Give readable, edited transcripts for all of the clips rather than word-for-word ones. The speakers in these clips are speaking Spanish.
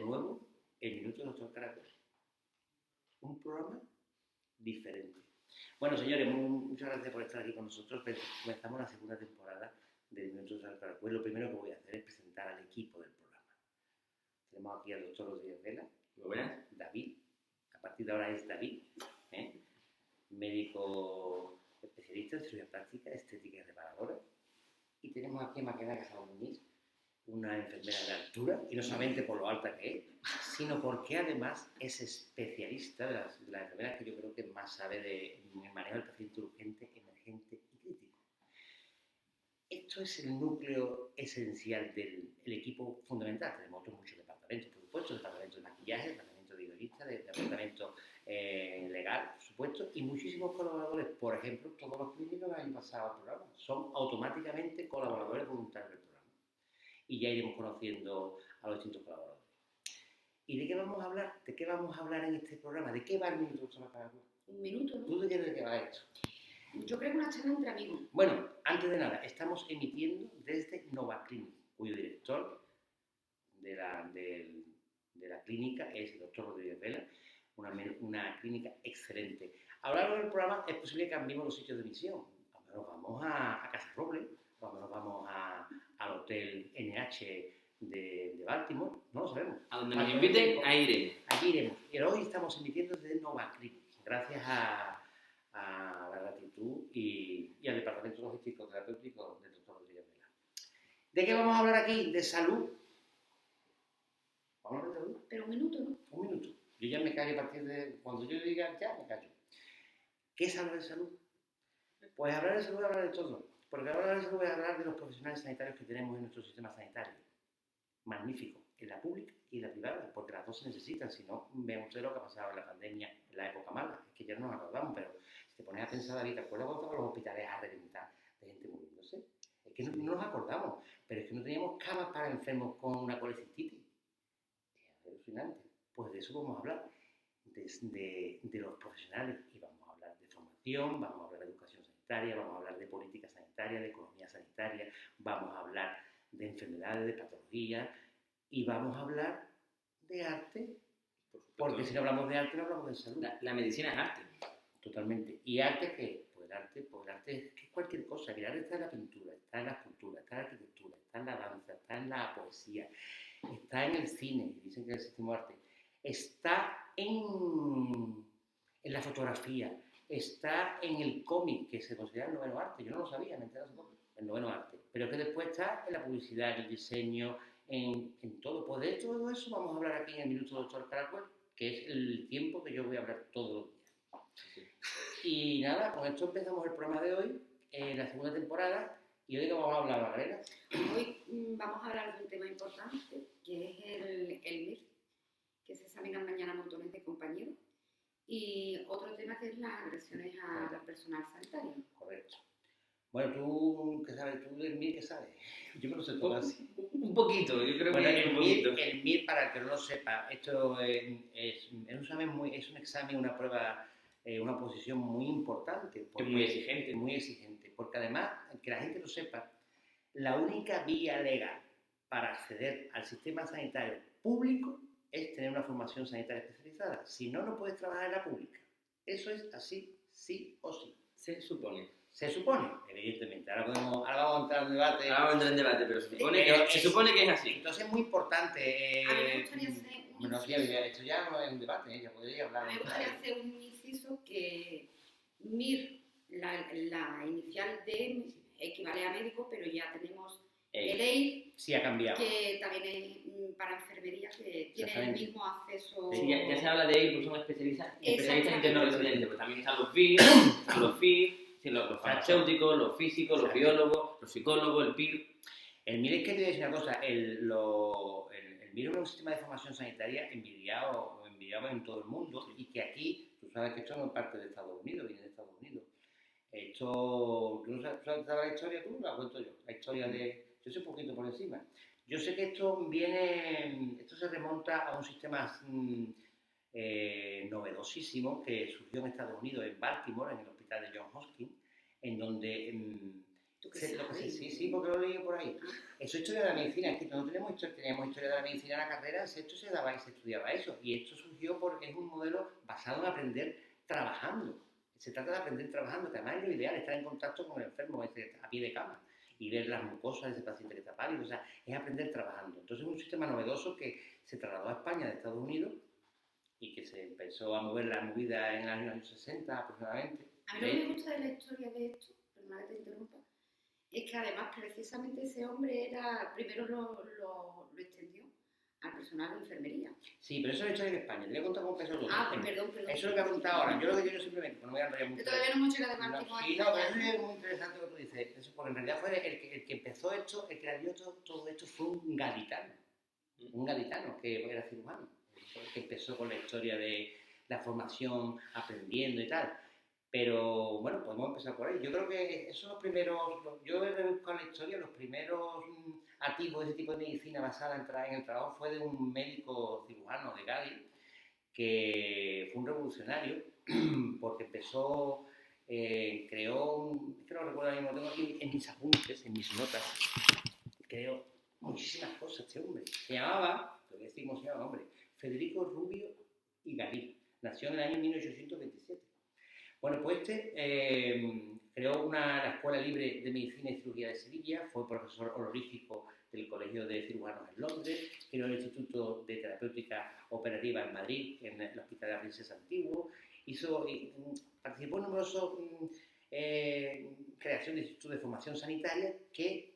nuevo el Minuto del Doctor Caracol. Un programa diferente. Bueno, señores, muchas gracias por estar aquí con nosotros. Comenzamos la segunda temporada del Minuto del Doctor Caracol. Lo primero que voy a hacer es presentar al equipo del programa. Tenemos aquí al doctor Rodríguez Vela. Muy buenas. David. A partir de ahora es David, médico especialista en cirugía plástica, estética y reparadora. Y tenemos aquí a Maqueda Casado Muñiz, una enfermera de altura, y no solamente por lo alta que es, sino porque además es especialista de las enfermeras que yo creo que más sabe del manejo del paciente urgente, emergente y crítico. Esto es el núcleo esencial del equipo fundamental. Tenemos otros muchos departamentos, por supuesto, departamento de maquillaje, departamento de guionista, departamento legal, por supuesto, y muchísimos colaboradores. Por ejemplo, todos los clínicos que han pasado al programa son automáticamente colaboradores voluntarios del programa. Y ya iremos conociendo a los distintos colaboradores. ¿Y de qué vamos a hablar? ¿De qué vamos a hablar en este programa? ¿De qué va el Minuto del Caracol? Un minuto, ¿no? ¿Tú de qué va esto? Yo creo que una charla entre amigos. Bueno, antes de nada, estamos emitiendo desde Nova Clinic, cuyo director de la clínica es el doctor Rodríguez Vela, una clínica excelente. A lo largo del programa es posible que cambiemos los sitios de emisión. A lo mejor vamos a Casa Roble, a lo mejor vamos al Hotel NH de Baltimore, no lo sabemos. A donde nos inviten, ahí iremos. Allí iremos. Y hoy estamos emitiendo desde Nova Clinic, gracias a la gratitud y al Departamento Logístico Terapéutico del doctor Rodríguez Vela. ¿De qué vamos a hablar aquí? De salud. ¿Vamos a hablar de salud? Pero un minuto, ¿no? Un minuto. Yo ya me callo a partir de... Cuando yo diga ya, me callo. ¿Qué es hablar de salud? Pues hablar de salud es hablar de todo. Porque hablar de salud es hablar de los profesionales sanitarios que tenemos en nuestro sistema sanitario. Magnífico. En la pública y en la privada. Porque las dos se necesitan. Si no, vean ustedes lo que ha pasado en la pandemia, en la época mala. Es que ya no nos acordamos, pero si te pones a pensar, David, ¿te acuerdas cuando estaban los hospitales a reventar de gente muriéndose? Es que no nos acordamos. Pero es que no teníamos camas para enfermos con una colecistitis. Es alucinante. Pues de eso vamos a hablar, de los profesionales, y vamos a hablar de formación, vamos a hablar de educación sanitaria, vamos a hablar de política sanitaria, de economía sanitaria, vamos a hablar de enfermedades, de patologías, y vamos a hablar de arte, porque si no hablamos de arte, no hablamos de salud. La medicina es arte. Totalmente. ¿Y arte qué? Pues el arte es cualquier cosa. El arte está en la pintura, está en la escultura, está en la arquitectura, está en la danza, está en la poesía, está en el cine, dicen que es el séptimo arte. Está en la fotografía, está en el cómic, que se considera el noveno arte. Yo no lo sabía, me enteré hace poco, el noveno arte. Pero que después está en la publicidad, en el diseño, en todo. Pues de todo eso vamos a hablar aquí en el Minuto del Doctor Caracol, que es el tiempo que yo voy a hablar todos los días. Y nada, con esto empezamos el programa de hoy, la segunda temporada. ¿Y hoy qué vamos a hablar, Magdalena? Hoy vamos a hablar de un tema importante, que es el MIR, que se examinan mañana montones de compañeros, y otro tema que es las agresiones al personal sanitario. Correcto. Bueno, ¿tú qué sabes? ¿Tú del MIR qué sabes? Yo me lo sé todo así. Un poquito, yo creo Bueno, que un poquito. El MIR, para el que no lo sepa, esto es un examen, una prueba, una oposición muy importante. Es muy exigente. Muy exigente, porque además, que la gente lo sepa, la única vía legal para acceder al sistema sanitario público es tener una formación sanitaria especializada. Si no, no puedes trabajar en la pública. Eso es así, sí o sí. Se supone. Se supone, evidentemente. Ahora vamos a entrar en debate. Ahora vamos a entrar en debate, pero se supone que es así. Entonces es muy importante. A mí me gustaría hacer un inciso. Esto ya no es un debate, ya podría hablar. A mí me gustaría hacer un inciso que MIR, la inicial de equivale a médico, pero ya tenemos el EIR, Sí, ha cambiado. que también es para enfermería, que tiene el mismo acceso. Sí, ya se habla de ellos, porque son especialistas internos residentes, pues también están los FIS, los farmacéuticos, los físicos, los biólogos, los psicólogos, el PIR. El MIR es que te voy a decir una cosa, el MIR es un sistema de formación sanitaria envidiado en todo el mundo, y que aquí, tú sabes que esto no es parte de Estados Unidos, viene de Estados Unidos. Esto, ¿tú sabes la historia tú? La cuento yo. La historia yo sé un poquito por encima. Yo sé que esto se remonta a un sistema novedosísimo que surgió en Estados Unidos, en Baltimore, en el hospital de Johns Hopkins, en donde ¿Tú qué Sí, sabes? sí, porque lo he leído por ahí. Eso es historia de la medicina, es que no tenemos historia, teníamos historia de la medicina en la carrera, esto se daba y se estudiaba eso. Y esto surgió porque es un modelo basado en aprender trabajando. Se trata de aprender trabajando, que además es lo ideal, estar en contacto con el enfermo a pie de cama y ver las mucosas de ese paciente que está pálido, o sea, es aprender trabajando. Entonces es un sistema novedoso que se trasladó a España de Estados Unidos y que se empezó a mover la movida en los años 60 aproximadamente. A mí lo que me gusta de la historia de esto, perdona que te interrumpa, es que además precisamente ese hombre primero lo extendió al personal de enfermería. Sí, pero eso lo he hecho en España, te voy a contar cómo empezó todo. Perdón. Eso es lo que he apuntado ahora. Yo lo que quiero simplemente, pues no voy a enrollar mucho. Yo todavía no hemos llegado a no, sí, no, pero eso es muy interesante lo que tú dices. Eso, porque en realidad fue el que empezó esto, el que la dio todo esto fue un gaditano. Un gaditano que era cirujano. Que empezó con la historia de la formación, aprendiendo y tal. Pero bueno, podemos empezar por ahí. Yo creo que esos son los primeros. Yo he rebuscado la historia, los primeros atisbos de ese tipo de medicina basada en el trabajo fue de un médico cirujano de Cádiz que fue un revolucionario porque empezó, creó, es que no recuerdo ahora mismo, lo tengo aquí en mis apuntes, en mis notas, creó muchísimas cosas este hombre. Se llamaba, lo que decimos se llama hombre, Federico Rubio y Galí. Nació en el año 1827. Bueno, pues creó la Escuela Libre de Medicina y Cirugía de Sevilla, fue profesor honorífico del Colegio de Cirujanos en Londres, creó el Instituto de Terapéutica Operativa en Madrid, en el Hospital de la Princesa Antiguo, participó en numerosas creación de institutos de formación sanitaria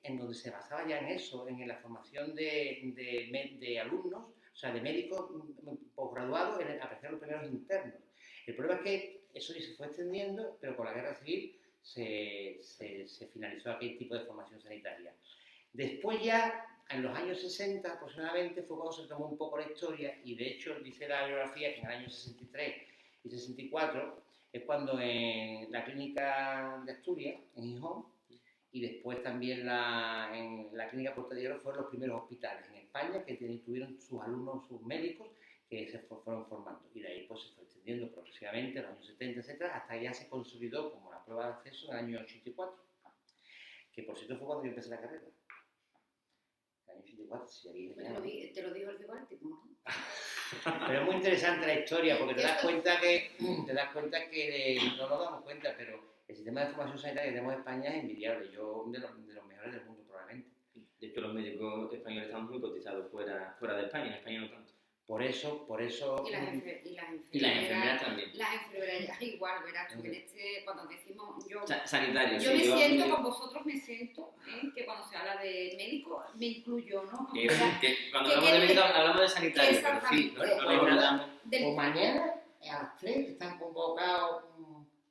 en donde se basaba ya en eso, en la formación de alumnos, o sea, de médicos posgraduados, en aparecer los primeros internos. El problema es que eso se fue extendiendo, pero con la guerra civil se finalizó aquel tipo de formación sanitaria. Después ya, en los años 60 aproximadamente, fue cuando se tomó un poco la historia y de hecho dice la bibliografía que en el año 63 y 64 es cuando en la clínica de Asturias, en Gijón, y después también en la clínica Puerta de Hierro fueron los primeros hospitales en España que tuvieron sus alumnos, sus médicos, que se fueron formando. Y de ahí pues se fue extendiendo progresivamente en los años 70, etcétera, hasta que ya se consolidó como la prueba de acceso en el año 84, que por cierto fue cuando yo empecé la carrera. El año 84, si alguien me llama. Te lo digo el de Baltimore, ¿no? Pero es muy interesante la historia porque te das cuenta que no nos damos cuenta, pero el sistema de formación sanitaria que tenemos en España es envidiable. De los mejores del mundo probablemente. De hecho, los médicos españoles estamos muy cotizados fuera de España, en España no tanto. Por eso. Y las enfermeras. Y las enfermeras también. Las enfermeras igual, verás tú, que cuando decimos Sanitarios. Yo me siento, con vosotros me siento, que cuando se habla de médico, me incluyo, ¿no? Que cuando hablamos de médico hablamos de sanitarios, pero sí, bueno, no pues lo nada, hablamos. pues mañana a las 3 están convocados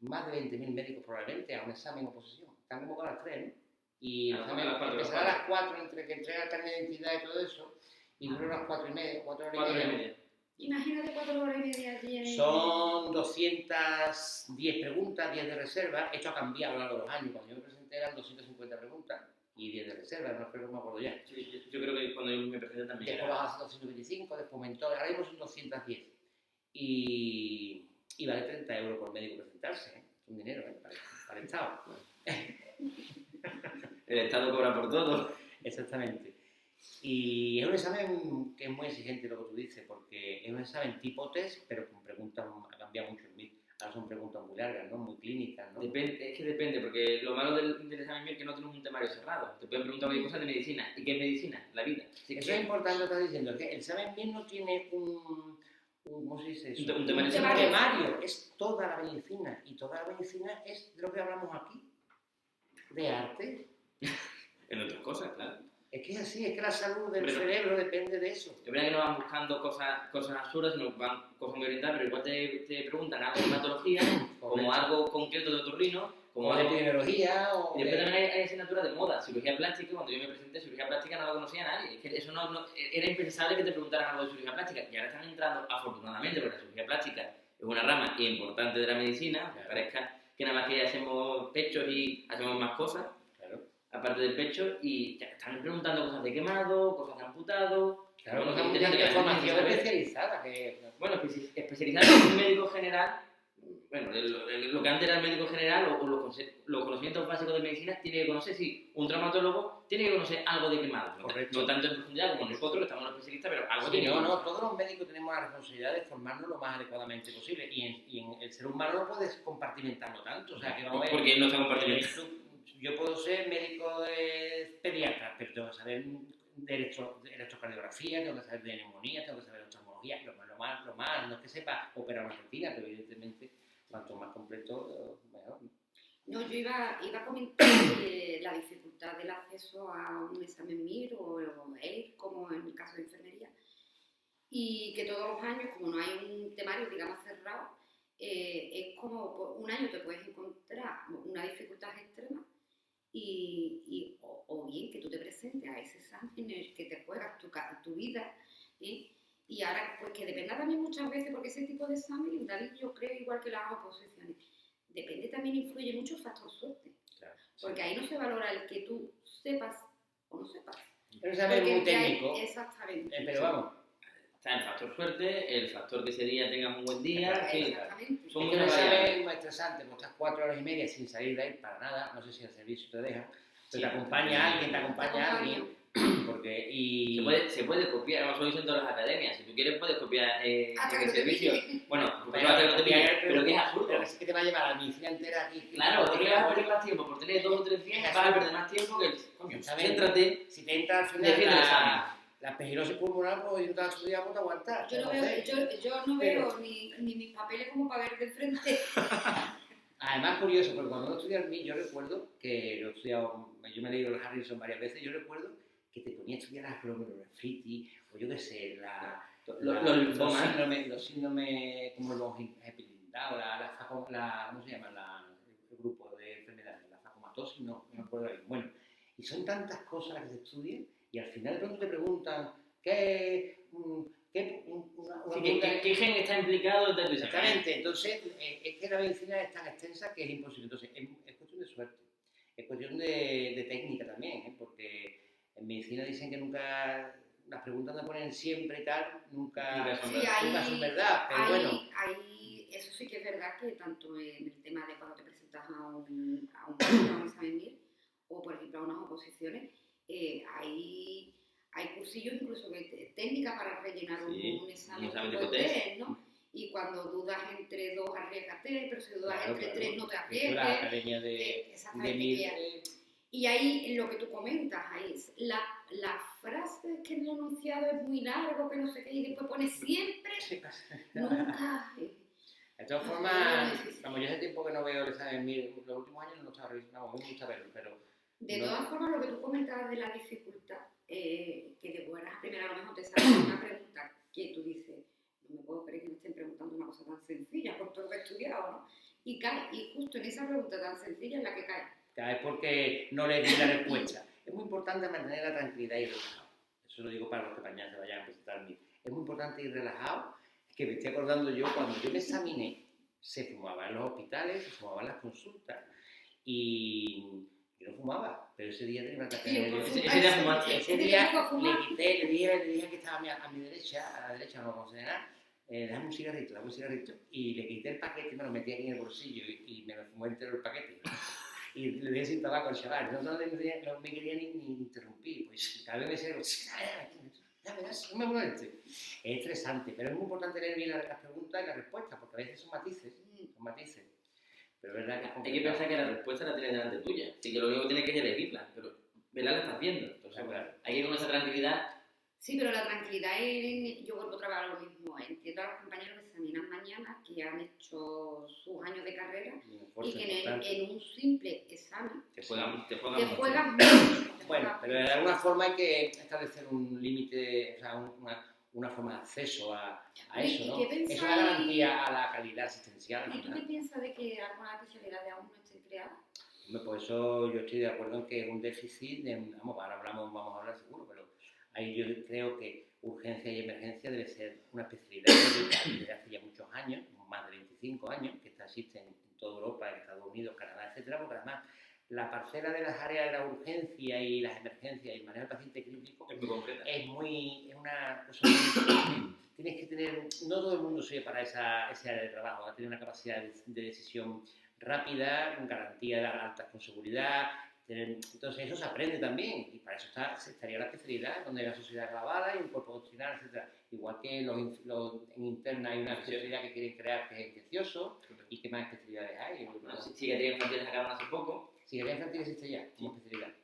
más de 20.000 médicos probablemente a un examen o oposición. Están convocados a las 3, ¿no? Y el examen empezará a las 4, entre que entrega el carnet de identidad y todo eso. Y dura unas 4 horas y media. Imagínate 4 horas y media allí. Son 210 preguntas, 10 de reserva. Esto ha cambiado a lo largo de los años. Cuando yo me presenté eran 250 preguntas y 10 de reserva, no me acuerdo ya. Sí, yo creo que cuando yo me presenté también después bajas a 225, después aumentó, ahora mismo son 210. Y vale 30 euros por médico presentarse, ¿eh? Es un dinero, ¿eh? Para el Estado. El Estado cobra por todo. Exactamente. Y es un examen que es muy exigente lo que tú dices, porque es un examen tipo test, pero con preguntas, ha cambiado mucho el MIR. Ahora son preguntas muy largas, ¿no? Muy clínicas, ¿no? Es que depende, porque lo malo del examen MIR es que no tenemos un temario cerrado. Te pueden preguntar varias cosas de medicina. ¿Y qué es medicina? La vida. Eso es importante lo que estás diciendo, que el examen MIR no tiene ¿cómo se dice eso? Un temario. Temario, es toda la medicina, y toda la medicina es de lo que hablamos aquí, de arte. En otras cosas, claro. Es que es así, es que la salud del cerebro depende de eso. Es verdad que no van buscando cosas absurdas, sino van cosas muy orientadas, pero igual te preguntan algo de hematología, como algo concreto de otorrino, como de algo de epidemiología. Y después también hay asignaturas de moda, cirugía plástica. Cuando yo me presenté, cirugía plástica no lo conocía nadie. Es que eso era impensable que te preguntaran algo de cirugía plástica. Y ahora están entrando, afortunadamente, porque la cirugía plástica es una rama importante de la medicina, claro. Parezca que nada más que hacemos pechos y hacemos más cosas. Aparte del pecho, y están preguntando cosas de quemado, cosas de amputado. Claro, cosas de formación especializada. Bueno, especializada en un médico general, bueno, lo que antes era el médico general o los conocimientos básicos de medicina, tiene que conocer, sí, un traumatólogo tiene que conocer algo de quemados. Correcto. No tanto en profundidad como nosotros, que estamos los especialistas, pero algo Sí, tiene que no, conocer. todos los médicos tenemos la responsabilidad de formarnos lo más adecuadamente posible y en el ser humano no puedes compartimentarlo tanto, o sea, que vamos a ver, Porque no está compartimentado. yo puedo ser médico de pediatra, pero tengo que saber de electrocardiografía, tengo que saber de neumonía, tengo que saber de oftalmología, lo más, no es que sepa operar una retina, pero evidentemente cuanto más completo, mejor. No, yo iba a comentar la dificultad del acceso a un examen MIR o EIR, como en el caso de enfermería, y que todos los años, como no hay un temario, digamos, cerrado, es como por un año te puedes encontrar una dificultad extrema o bien que tú te presentes a ese examen en el que te juegas tu vida, ¿eh? Y ahora, pues que dependa también muchas veces, porque ese tipo de examen, David, yo creo, igual que las oposiciones, depende también, influye mucho el factor suerte. Claro, sí. Porque ahí no se valora el que tú sepas o no sepas. Pero saber muy técnico, Exactamente. pero vamos. Está el factor suerte, el factor que ese día tengas un buen día, que Exactamente. son Es que muchas un variables. examen muy estresante, pues estás 4 horas y media sin salir de ahí para nada, no sé si el servicio te deja, pero Sí. te acompaña alguien, porque y... Se puede copiar, no lo dicen todas las academias. Si tú quieres, puedes copiar Hasta en que el te servicio. pille. Bueno, porque no te pilla, pero que es absurdo. Pero es que te va a llevar la medicina entera aquí. Claro, porque vas a perder más tiempo. Por tener 2 o 3 días, vas a perder más tiempo que... Coño, ¿Sabes? céntrate. Si te entra al final Defiende el examen. la esclerosis pulmonar, pues yo te has estudiado por aguantar. Yo no veo ni mis papeles como para ver de frente. Además, curioso, porque cuando no estudié el MIR, yo recuerdo que lo he estudiado, yo me he leído el Harrison varias veces, yo recuerdo que te ponía a estudiar la glomerulonefritis, o yo qué sé, Los linfomas. los síndromes como los epilindados, ¿cómo se llama? El grupo de enfermedades, la facomatosis, no me acuerdo bien. Bueno, y son tantas cosas las que se estudian, y al final de pronto te preguntan, ¿qué gen está implicado en tu examen? Exactamente, entonces es que la medicina es tan extensa que es imposible. Entonces es cuestión de suerte, es cuestión de técnica también, ¿eh? Porque en medicina dicen que nunca, las preguntas que ponen siempre y tal, nunca son verdad, pero bueno. Eso sí que es verdad que tanto en el tema de cuando te presentas a un examen MIR o por ejemplo a unas oposiciones, hay cursillos incluso técnicas para rellenar un examen tipo de test, ¿no? Y cuando dudas entre 2, arriesgate, pero si dudas entre 3, no te arriesgues. La academia de MIR. Y ahí lo que tú comentas, ahí es la frase que el enunciado es muy largo, que no sé qué, y después pone siempre, nunca. De todas formas, yo hace tiempo que no veo el examen MIR, los últimos años no lo estaba revisando, me gusta verlo, pero... De todas formas, lo que tú comentabas de la dificultad, que de buenas a primera a lo mejor te sale una pregunta que tú dices, no me puedo creer que me estén preguntando una cosa tan sencilla, por todo lo que he estudiado, ¿no? Y cae, y justo en esa pregunta tan sencilla es la que cae. Es porque no le di la respuesta. Es muy importante mantener la tranquilidad y relajado. Eso lo digo para los que mañana se vayan a presentar a mí. Es muy importante ir relajado. Es que me estoy acordando yo, cuando yo me examiné, se fumaba en los hospitales, se fumaba en las consultas. Y yo no fumaba, pero ese día tenía una ataque de nervios. Ese día fumaste. Ese día le dije que estaba a mi derecha, a la derecha no lo considerar, dame un cigarrito. Y le quité el paquete y me lo metí aquí en el bolsillo y me lo fumó entero el paquete. Y le dije sin tabaco al chaval, no me quería ni interrumpir, pues cada vez me decía, no me moleste. Es estresante, pero es muy importante leer bien las preguntas y las respuestas, porque a veces son matices. Pero es verdad que hay que pensar que la respuesta la tienes delante tuya, así que lo único que tienes que es elegirla, pero verla la estás viendo, entonces claro. Hay que ir con esa tranquilidad. Sí, pero la tranquilidad yo vuelvo otra vez a lo mismo. Entiendo a los compañeros que examinan mañana, que han hecho sus años de carrera y que en un simple examen te juegan mucho. Bueno, pero de alguna forma hay que establecer un límite, o sea, una forma de acceso a eso, ¿no? Es una garantía a la calidad asistencial. ¿Y tú qué piensas de que algunas especialidades aún no estén creadas? Por eso yo estoy de acuerdo en que es un déficit, vamos a hablar seguro, pero ahí yo creo que urgencia y emergencia debe ser una especialidad desde hace ya muchos años, más de 25 años, que existe en toda Europa, en Estados Unidos, Canadá, etcétera, porque además la parcela de las áreas de la urgencia y las emergencias y el manejo del paciente crítico es muy concreta. Es una cosa muy... Tienes que tener no todo el mundo sirve para ese área de trabajo, va a tener una capacidad de decisión rápida, con garantía de alta con seguridad. Entonces eso se aprende también y para eso estaría la especialidad, donde hay una sociedad grabada y un cuerpo doctrinal, etc. Igual que en interna hay una especialidad que quieren crear que es infeccioso y qué más especialidades hay. Bueno, psiquiatría infantil sacaron hace poco. Psiquiatría infantil existe ya como especialidad.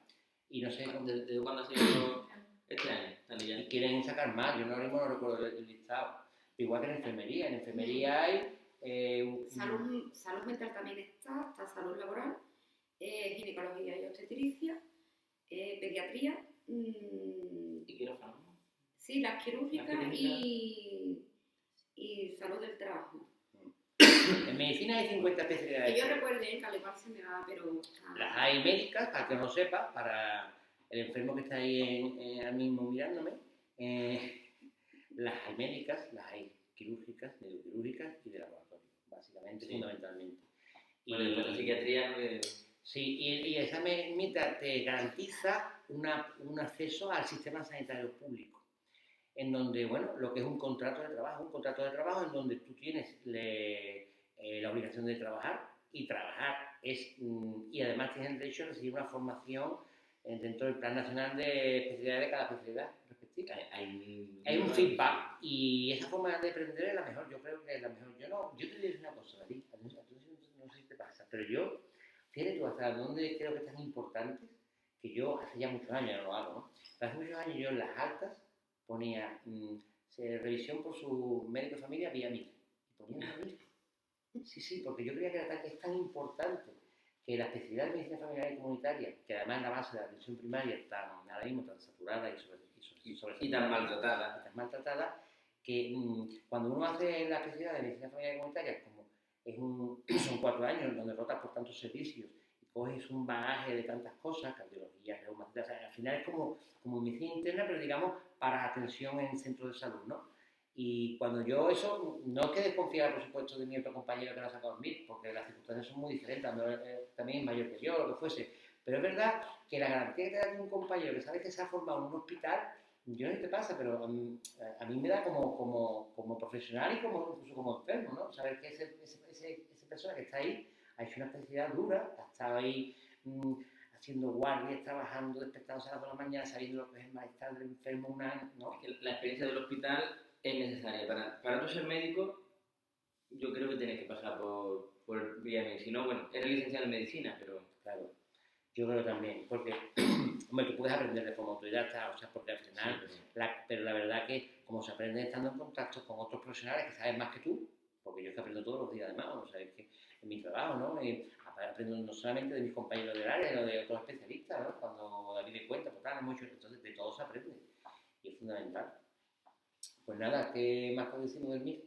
Y no sé ¿Desde cuándo ha sido este año? Y quieren sacar más, yo ahora mismo no recuerdo el listado. Igual que en enfermería hay... Salud mental también está salud laboral, ginecología y obstetricia, pediatría, ¿Y quirófano? sí, las quirúrgicas y salud del trabajo. En medicina hay 50 especialidades. Que yo recuerde, que al igual se me va, pero... Las hay médicas, para que no lo sepa, para el enfermo que está ahí ahora mismo mirándome. Las hay médicas, las hay quirúrgicas, medioquirúrgicas y de laboratorio, básicamente, fundamentalmente. Bueno, y la psiquiatría... Sí, y esa mitad te garantiza un acceso al sistema sanitario público, en donde, bueno, lo que es un contrato de trabajo en donde tú tienes la obligación de trabajar y y además tienes el derecho a recibir una formación dentro del Plan Nacional de Especialidades de cada especialidad respectiva. Hay un feedback y esa forma de aprender es la mejor, yo creo que es la mejor. Yo te digo una cosa, David, no sé si te pasa, pero yo, fíjate tú hasta dónde creo que es tan importante, que yo hace ya muchos años no lo hago, ¿no? Pero hace muchos años yo en las altas ponía revisión por su médico de familia vía MIR. Y ponía MIR. Sí, porque yo creía que es tan importante que la especialidad de medicina familiar y comunitaria, que además es la base de la atención primaria, está ahora mismo tan saturada y tan maltratada, que cuando uno hace la especialidad de medicina familiar y comunitaria, como son 4 años donde rotas por tantos servicios y coges un bagaje de tantas cosas, cardiología, reumatología, o sea, al final es como medicina interna, pero digamos para atención en centros de salud, ¿no? Y cuando yo eso, no es que desconfiara, por supuesto, de mi otro compañero que lo ha sacado MIR, porque las circunstancias son muy diferentes, también es mayor que yo, lo que fuese. Pero es verdad que la garantía que te da un compañero que sabe que se ha formado en un hospital, yo no sé qué te pasa, pero a mí me da como profesional y incluso como enfermo, ¿no? Saber que esa persona que está ahí ha hecho una especialidad dura, ha estado ahí haciendo guardias, trabajando, despertándose a las 2 de la mañana, sabiendo lo que es el malestar del enfermo, ¿no? Es que la experiencia del hospital es necesaria. Para tú ser médico, yo creo que tienes que pasar por vía médica. Si no, bueno, eres licenciado en medicina, pero... Claro, yo creo también, porque, hombre, tú puedes aprender de forma autodidacta, o sea, porque al final, Sí, pero la verdad que como se aprende estando en contacto con otros profesionales que saben más que tú, porque yo es que aprendo todos los días además, o sea, es que en mi trabajo, ¿no? Aprendo no solamente de mis compañeros del área, sino de otros especialistas, ¿no? Cuando David me cuenta, pues claro, mucho, entonces de todo se aprende, y es fundamental. Pues nada, ¿qué más podemos decir del MIR?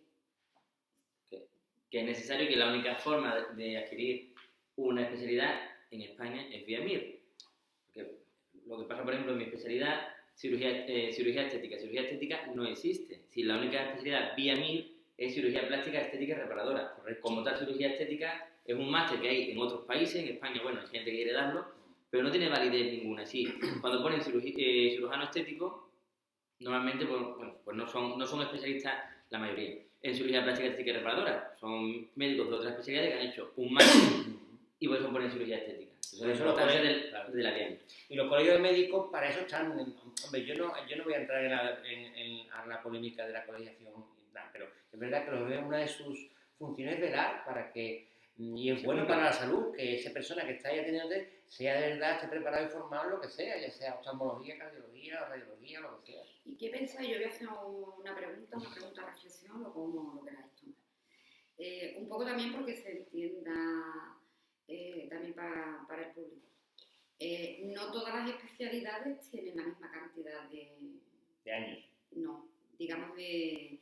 Que es necesario, que la única forma de adquirir una especialidad en España es vía MIR. Porque lo que pasa, por ejemplo, en mi especialidad, cirugía estética. Cirugía estética no existe. Si la única especialidad vía MIR es cirugía plástica, estética y reparadora. Correcto. Como tal, cirugía estética es un máster que hay en otros países, en España, bueno, hay gente que quiere darlo, pero no tiene validez ninguna. Sí, cuando ponen cirujano estético, normalmente pues no son especialistas la mayoría en cirugía plástica, estética y reparadora. Son médicos de otras especialidades que han hecho un máster y por eso ponen cirugía estética. Por eso lo ponen, claro, de la bien. Y los colegios de médicos para eso están. Hombre, yo no voy a entrar en la polémica de la colegiación, pero es verdad que una de sus funciones es velar para que, y es bueno para la salud, que esa persona que está ahí atendiéndote sea de verdad, esté preparado y formado en lo que sea, ya sea oftalmología, cardiología, radiología, lo que sea. ¿Y qué pensáis? Yo voy a hacer una pregunta reflexión o como lo queráis tomar. Un poco también porque se entienda también para el público. No todas las especialidades tienen la misma cantidad de años. No, digamos de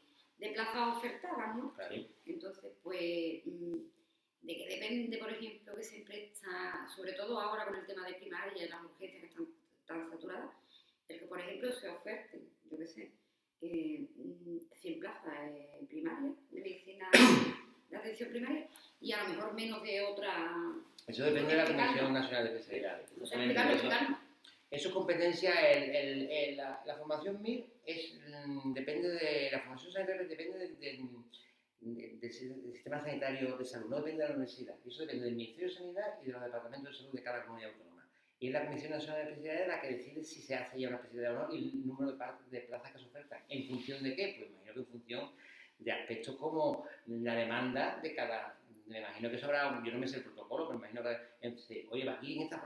plazas ofertadas, ¿no? Claro. Entonces, pues, de que depende, por ejemplo, que se presta, sobre todo ahora con el tema de primaria y las urgencias que están tan saturadas, el que, por ejemplo, se oferten, yo qué sé, 100 plazas en primaria, de medicina de atención primaria, y a lo mejor menos de otra... Eso depende de la Comisión Nacional de Especialidades. Eso es competencia, la formación MIR depende de, la formación sanitaria depende del sistema sanitario de salud, no depende de la universidad. Eso depende del Ministerio de Sanidad y de los departamentos de salud de cada comunidad autónoma. Y es la Comisión Nacional de Especialidades la que decide si se hace ya una especialidad o no y el número de plazas que se ofertan. ¿En función de qué? Pues imagino que en función de aspectos como la demanda de cada... Me imagino que sobrará, yo no me sé el protocolo, pero me imagino que, oye, aquí en esta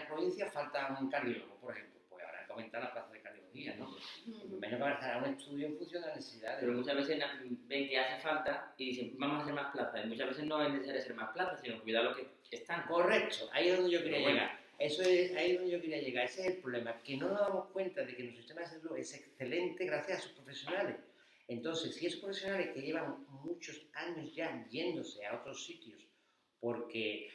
provincia faltan cardiólogos, por ejemplo, pues habrá que aumentar la plaza de cardiología, ¿no? Me imagino que habrá un estudio en función de la necesidad. Pero muchas veces ven que hace falta y dicen, vamos a hacer más plazas. Y muchas veces no es necesario hacer más plazas, sino cuidar lo que están. Correcto, ahí es donde yo quería llegar. Eso es ahí donde yo quería llegar. Ese es el problema, que no nos damos cuenta de que nuestro sistema de salud es excelente gracias a sus profesionales. Entonces, si esos profesionales que llevan muchos años ya yéndose a otros sitios porque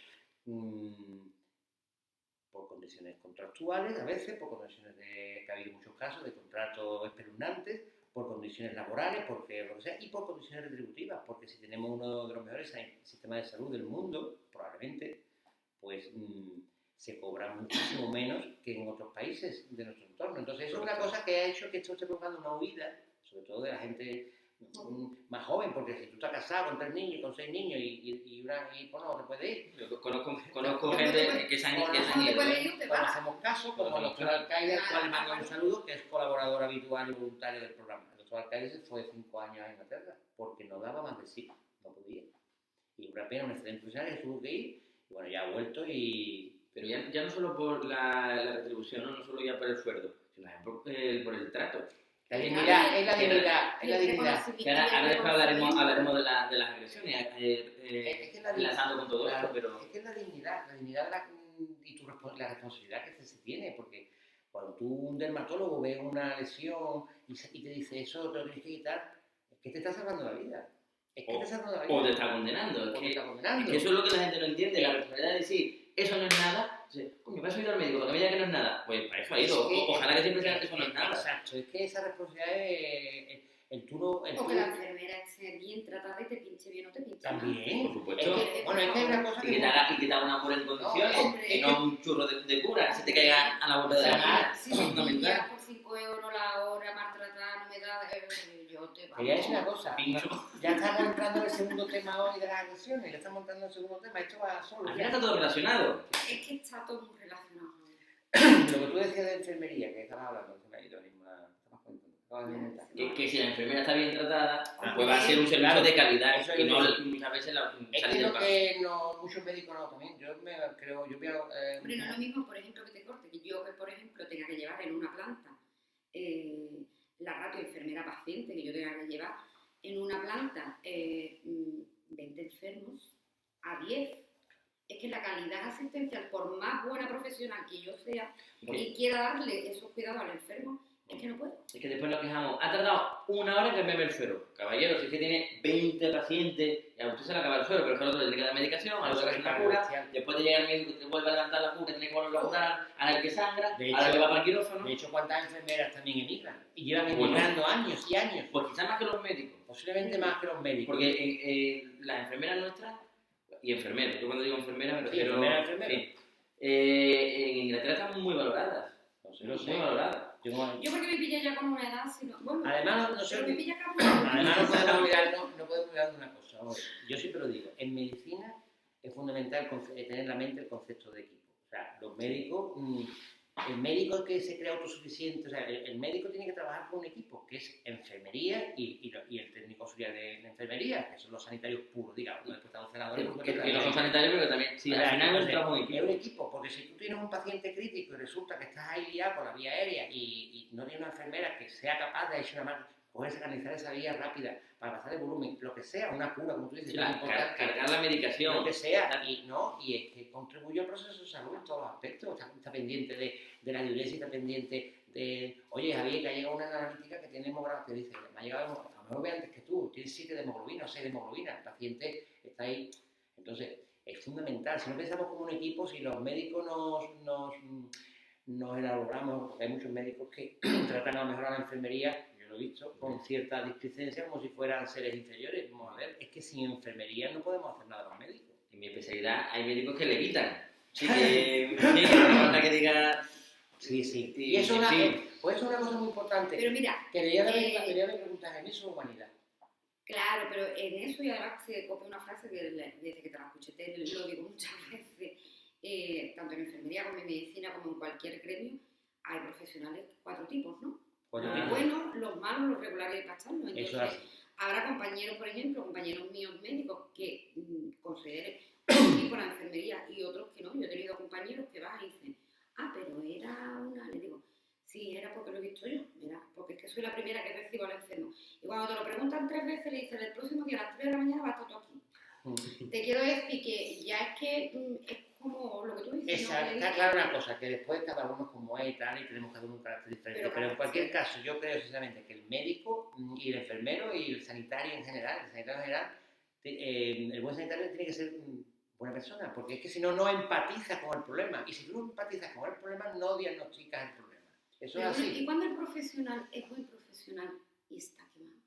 por condiciones contractuales a veces, por condiciones que ha habido muchos casos de contratos espeluznantes, por condiciones laborales, porque lo que sea, y por condiciones retributivas, porque si tenemos uno de los mejores sistemas de salud del mundo, probablemente, pues se cobra muchísimo menos que en otros países de nuestro entorno. Entonces, eso es una cosa que ha hecho que esto esté provocando una huida, sobre todo de la gente más joven, porque si tú estás casado con 3 niños, con 6 niños y pues no te puedes ir. Yo conozco gente que se han ido. Hacemos caso, como el doctor Alcaide, al cual le mando un saludo, que es colaborador habitual y voluntario del programa. El doctor Alcaide se fue 5 años a Inglaterra, porque no daba más de sí, no podía. Y una pena, un excelente profesional que tuvo que ir, y bueno, ya ha vuelto y... Pero ya no solo por la retribución, no solo ya por el sueldo, sino también por el trato. La dignidad, es la dignidad, es la dignidad. Ahora después hablaremos de las agresiones, enlazando con todo claro, esto, pero... Es que es la dignidad y la responsabilidad que se tiene, porque cuando tú, un dermatólogo, ves una lesión y te dice eso te lo tienes que quitar, es que te está salvando la vida. Es que te está salvando la vida. O te está condenando. Es que eso es lo que la gente no entiende, la responsabilidad de decir, eso no es nada. Coño, para eso he ido al médico, para que me diga que no es nada. Pues para eso ha ido. Ojalá que siempre sea que eso no es nada. Exacto, es que esa responsabilidad es el turno. O que la enfermera esté bien tratada y te pinche bien o te pinche mal. También, por supuesto. Bueno, es que hay una cosa y que te haga una cura en condiciones, y no un churro de cura, que se te caiga a la vuelta de la cara. Si me pillas por 5 euros la hora, maltratada, no me da, yo te pago. Quería decir una cosa, ya estamos entrando en el segundo tema hoy de las agresiones, ya estamos entrando en el segundo tema, esto va solo. Al final está todo relacionado. Es que está todo muy relacionado. Lo que tú decías de enfermería, que estabas hablando, que me ha ido estabas contando. Que si la enfermera está bien tratada, pues va a ser un servicio de calidad y no muchas veces es que lo que muchos médicos no también. Yo creo, Hombre, no es lo mismo, por ejemplo, que te corte, que yo, por ejemplo, tenga que llevar en una planta la ratio enfermera-paciente, que yo tenga que llevar en una planta 20 enfermos a 10. Es que la calidad asistencial, por más buena profesional que yo sea y quiera darle esos cuidados al enfermo, es que no puedo. Es que después nos quejamos, ha tardado 1 hora en cambiarme el suero. Caballero, si es que tiene 20 pacientes, y a usted se le acaba el suero, pero es que al otro le tiene que dar medicación, al otro le hace una cura, después de llegar el médico te vuelve a levantar la cura, tiene que volverlo a curar, a el que sangra, ahora le va para el quirófano. De hecho, ¿cuántas enfermeras también emigran? Y llevan emigrando años y años. Pues quizás más que los médicos. Posiblemente más que los médicos. Porque las enfermeras nuestras, y enfermeros, yo cuando digo enfermera me refiero... Sí, en Inglaterra están muy valoradas. No sé. Muy valoradas. Yo porque me pilla ya con una edad, sino... Bueno, además, me pilla además no podemos olvidar de una cosa. Yo siempre lo digo, en medicina es fundamental tener en la mente el concepto de equipo. O sea, los médicos... El médico que se crea autosuficiente, o sea, el médico tiene que trabajar con un equipo, que es enfermería y el técnico auxiliar de enfermería, que son los sanitarios puros, digamos, después están los celadores. Que no son sanitarios, pero también, sí, al final es un equipo, porque si tú tienes un paciente crítico y resulta que estás ahí liado por la vía aérea y no tienes una enfermera que sea capaz de echar una mano, puedes canalizar esa vía rápida para pasar el volumen, lo que sea, una cura, como tú dices, cargar la medicación, lo que sea, y es que contribuye al proceso de salud en todos los aspectos. Está pendiente de la diuresis, está pendiente de, oye, Javier, que ha llegado una analítica que tiene hemograma, te dice, me ha llegado, a lo mejor ve antes que tú, tienes 7 de hemoglobina o 6 de hemoglobina, el paciente está ahí. Entonces, es fundamental, si no pensamos como un equipo, si los médicos nos elaboramos, porque hay muchos médicos que tratan a lo mejor a la enfermería, he visto, con cierta displicencia, como si fueran seres inferiores. Vamos a ver, es que sin enfermería no podemos hacer nada para médicos. En mi especialidad hay médicos que le quitan. Así que no falta que diga... Sí, sí. Y, Y eso en es una, fin. pues eso es una cosa muy importante. Pero mira, Que debería de preguntar en eso humanidad. claro, pero en eso y además se copia una frase que desde que te la escuché te lo digo muchas veces, tanto en enfermería como en medicina como en cualquier gremio, hay profesionales 4 tipos, ¿no? Cuando Ah. Los digo, buenos, los malos, los regulares y el cacharros. eso Entonces, es así. habrá compañeros, por ejemplo, compañeros míos médicos que consideren un tipo la enfermería y otros que no. Yo he tenido compañeros que van y dicen, pero era una, le digo, sí, era porque lo he visto yo, mira, porque es que soy la primera que recibo al enfermo. Y cuando te lo preguntan 3 veces, le dicen, el próximo día a las 3 de la mañana va a estar tú aquí. Te quiero decir que ya es que es como lo que tú dices. Está claro una cosa, que después cada uno como es y tal, y tenemos cada uno un carácter diferente. Pero en cualquier caso, yo creo sinceramente que el médico y el enfermero y el sanitario en general, el buen sanitario tiene que ser buena persona, porque es que si no, no empatiza con el problema. Y si tú no empatizas con el problema, no diagnosticas el problema. Eso es así. ¿Y cuando el profesional es muy profesional y está quemado?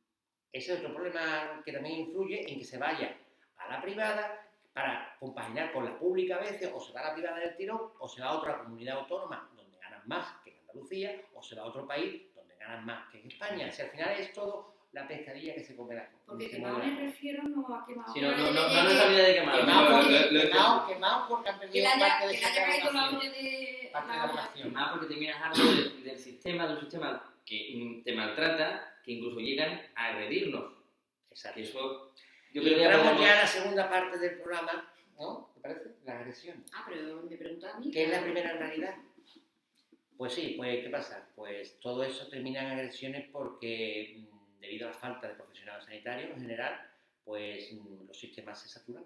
Ese es otro problema que también influye en que se vaya a la privada para compaginar con la pública a veces, o se va a la privada del tirón, o se va a otra comunidad autónoma donde ganan más que en Andalucía, o se va a otro país donde ganan más que en España. Si al final es todo la pescadilla que se come la cosa. Porque quemado me refiero no a quemado. Sí, no es familia de quemado. Quemado porque han Que perdido le parte de haya su caído la nación. uña de Parte de la nación. Quemado porque terminas harto del sistema, de un sistema que te maltrata, que incluso llegan a agredirnos. Exacto. Que eso, Y yo creo que entramos ya a la segunda parte del programa, ¿no? ¿Te parece? La agresión. Pero me pregunta a mí. ¿Qué es la primera en realidad? Pues sí, pues ¿qué pasa? Pues todo eso termina en agresiones porque debido a la falta de profesionales sanitarios en general, pues los sistemas se saturan.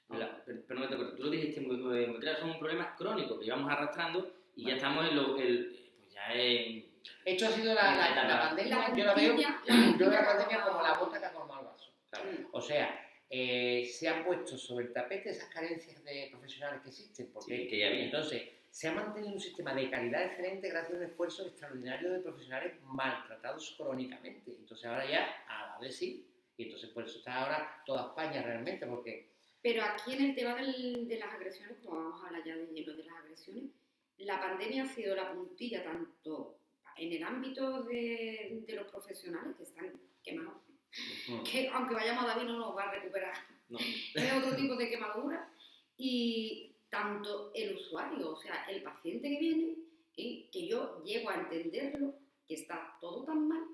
Pero no te acuerdo, tú lo dijiste muy claro, son un problema crónico que llevamos arrastrando y ya estamos pues ya en... Esto ha sido la pandemia, yo la veo la pandemia como la gota que ha colmado el vaso. Claro. O sea, se han puesto sobre el tapete esas carencias de profesionales que existen, porque Sí, que ya viene. entonces se ha mantenido un sistema de calidad excelente gracias a un esfuerzo extraordinario de profesionales maltratados crónicamente. Entonces ahora ya a la vez sí, y entonces por eso está ahora toda España realmente, porque... Pero aquí en el tema de las agresiones, como vamos a hablar ya de lleno de las agresiones, la pandemia ha sido la puntilla tanto en el ámbito de los profesionales que están quemados, que aunque vayamos a David no nos va a recuperar, No. es otro tipo de quemadura, y tanto el usuario, o sea, el paciente que viene, que yo llego a entenderlo, que está todo tan mal,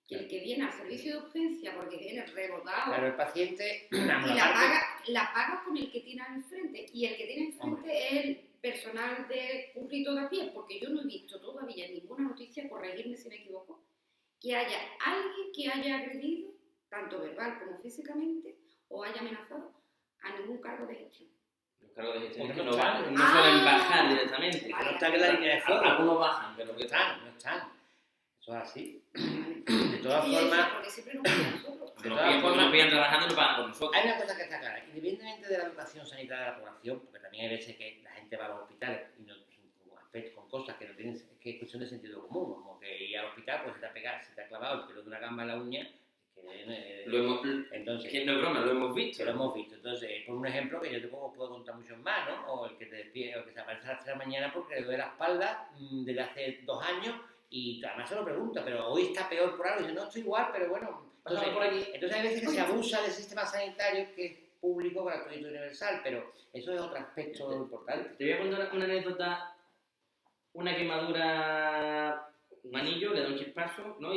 que el que viene al servicio de urgencia porque viene rebotado, Claro, el paciente... y la paga con el que tiene enfrente, y el que tiene enfrente es el personal de currito de a pie, porque yo no he visto todavía en ninguna noticia, corregirme si me equivoco, que haya alguien que haya agredido, tanto verbal como físicamente, o haya amenazado a ningún cargo de gestión. Los cargos de gestión Porque que no no están. suelen bajar directamente. Vale. No están en la línea de fuego. Algunos bajan, pero No que están, no están. Eso es así. Vale. De todas Y eso, formas... porque siempre nos piden a nosotros. porque nos pillan trabajando y nos pagan por nosotros. Hay una cosa que está clara, independientemente de la educación sanitaria de la población, porque también hay veces que la gente va a los hospitales y con cosas que no tienen, que es cuestión de sentido común, como que ir al hospital, pues se te ha clavado el pelo de una gamba en la uña, entonces, que no es broma, lo hemos visto. que lo hemos visto. Entonces, por un ejemplo que yo te puedo contar muchos más, ¿no? O el que te despide, o el que se aparece a las 3 de la mañana porque le duele la espalda desde hace 2 años y además se lo pregunta, pero hoy está peor por algo, y dice, no, estoy igual, pero bueno. Entonces hay veces que se abusa del sistema sanitario que es público, gratuito y universal, pero eso es otro aspecto importante. Te voy a contar una anécdota, una quemadura, un anillo, le da un chispazo, ¿no?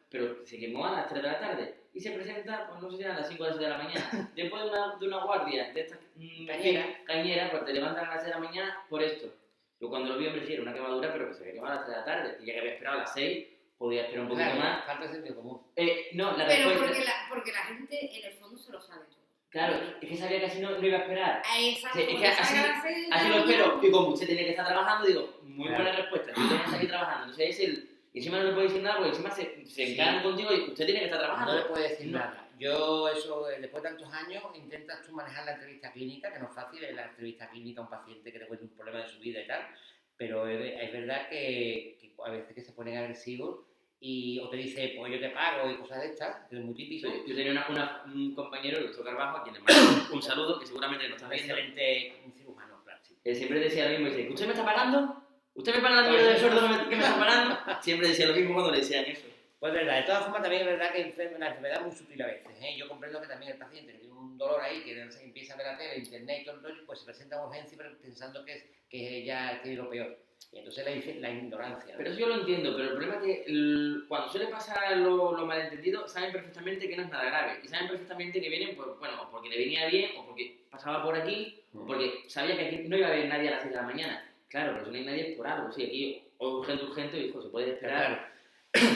Pero se quemó a las 3 de la tarde y se presenta, pues no sé si eran las 5 o las 6 de la mañana. Después de una guardia de estas cañera, pues te levantan a las 6 de la mañana por esto. Yo cuando lo vi, hombre, sí, era una quemadura, pero que se había quemado a las 3 de la tarde. Y ya que había esperado a las 6, podía esperar un poquito más. Falta de sentido común. No, la Pero respuesta... porque la gente en el fondo se lo sabe todo. Claro, es que sabía que así no iba a esperar. Exacto, Sí, es que así lo espero. Y como usted tenía que estar trabajando, digo, muy buena respuesta. Tú tienes que estar aquí trabajando. Entonces y encima no le puede decir nada, porque encima se encaran contigo y usted tiene que estar trabajando. No le puede decir nada. Yo, eso, después de tantos años, intentas tú manejar la entrevista clínica, que no es fácil, es la entrevista clínica a un paciente que te cuenta un problema de su vida y tal, pero es verdad que a veces que se ponen agresivos o te dice, pues yo te pago y cosas de estas, que es muy típico. Sí, yo tenía un compañero, el doctor Carbajo, a quien le mando un saludo, que seguramente no está Un viendo. excelente cirujano plástico. Él siempre decía lo mismo, dice, ¿usted me está pagando ¿Usted me paga la mierda de sueldo que me está pagando? Siempre decía lo mismo cuando le decían eso. Pues verdad, de todas formas también es verdad que la enfermedad es muy sutil a veces. Yo comprendo que también el paciente que tiene un dolor ahí, que empieza a ver la tele, internet y todo el rollo, pues se presenta una urgencia pensando que ya tiene lo peor. Y entonces la ignorancia, ¿no? Pero eso yo lo entiendo, pero el problema es que cuando suele pasar lo malentendido, saben perfectamente que no es nada grave. Y saben perfectamente que vienen, pues, bueno, porque le venía bien, o porque pasaba por aquí, o porque sabía que aquí no iba a haber nadie a las 6 de la mañana. Claro, pero si no hay nadie es por algo. Sí, aquí urgente, hijo, se puede esperar.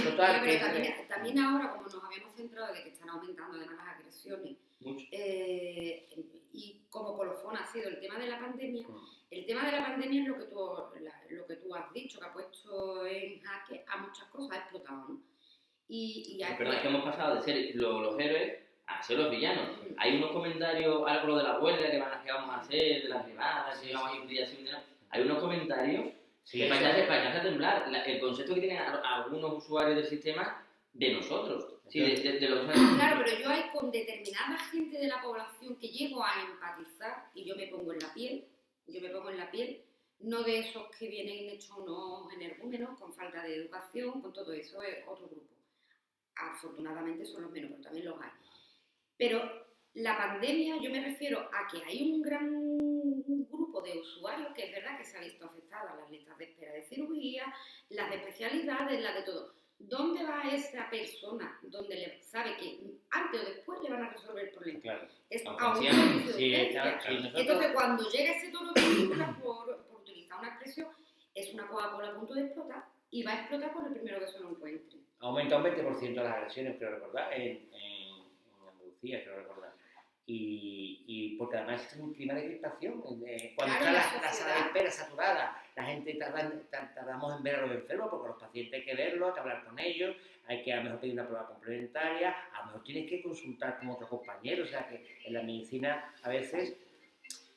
Total, pero también ahora, como nos habíamos centrado de que están aumentando además las agresiones, Mucho. y como colofón ha sido el tema de la pandemia, el tema de la pandemia es lo que tú has dicho, que ha puesto en jaque a muchas cosas, ha explotado, ¿no? Pero es que hemos pasado de ser los héroes a ser los villanos. Hay unos comentarios, algo lo de la huelga que vamos a hacer, de las nevadas, que vamos a ir un día así, un día no. Hay unos comentarios que para echarse a temblar. El concepto que tienen algunos usuarios del sistema de nosotros. Sí, de los... Claro, pero yo hay con determinada gente de la población que llego a empatizar y yo me pongo en la piel, no de esos que vienen hechos unos energúmenos, con falta de educación, con todo eso, es otro grupo. Afortunadamente son los menos, pero también los hay. Pero la pandemia, yo me refiero a que hay un gran grupo de usuarios que es verdad que se ha visto afectada las listas de espera de cirugía, las de especialidades, las de todo. ¿Dónde va esa persona donde le sabe que antes o después le van a resolver el problema? Claro. Es a un servicio de urgencia. nosotros... Entonces, cuando llega ese toro de película, por utilizar una expresión, es una Coca-Cola a punto de explotar y va a explotar con el primero que se lo encuentre. Aumenta un 20% las agresiones, creo recordar, en Andalucía, creo recordar. Y porque además es un clima de crispación. Cuando claro, está la sala de espera saturada, la gente tardamos en ver a los enfermos porque los pacientes hay que verlos, hay que hablar con ellos, hay que a lo mejor pedir una prueba complementaria, a lo mejor tienes que consultar con otros compañeros, o sea que en la medicina a veces,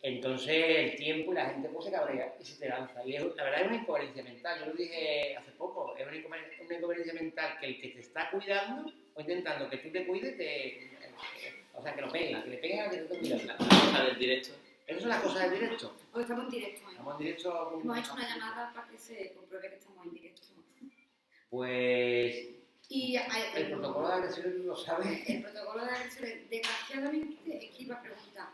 entonces el tiempo y la gente pues se cabrea y se te lanza. Y la verdad es una incoherencia mental, yo lo dije hace poco, es una incoherencia mental que el que te está cuidando o intentando que tú te cuides, o sea, que le peguen a que te cuidas. La cosa del directo. Esas son las cosas del directo. Hoy estamos en directo. Estamos en directo. Hemos hecho una llamada para que se compruebe que estamos en directo. Pues... Y el protocolo de agresiones lo sabe. El protocolo de agresiones, desgraciadamente, es que iba a preguntar,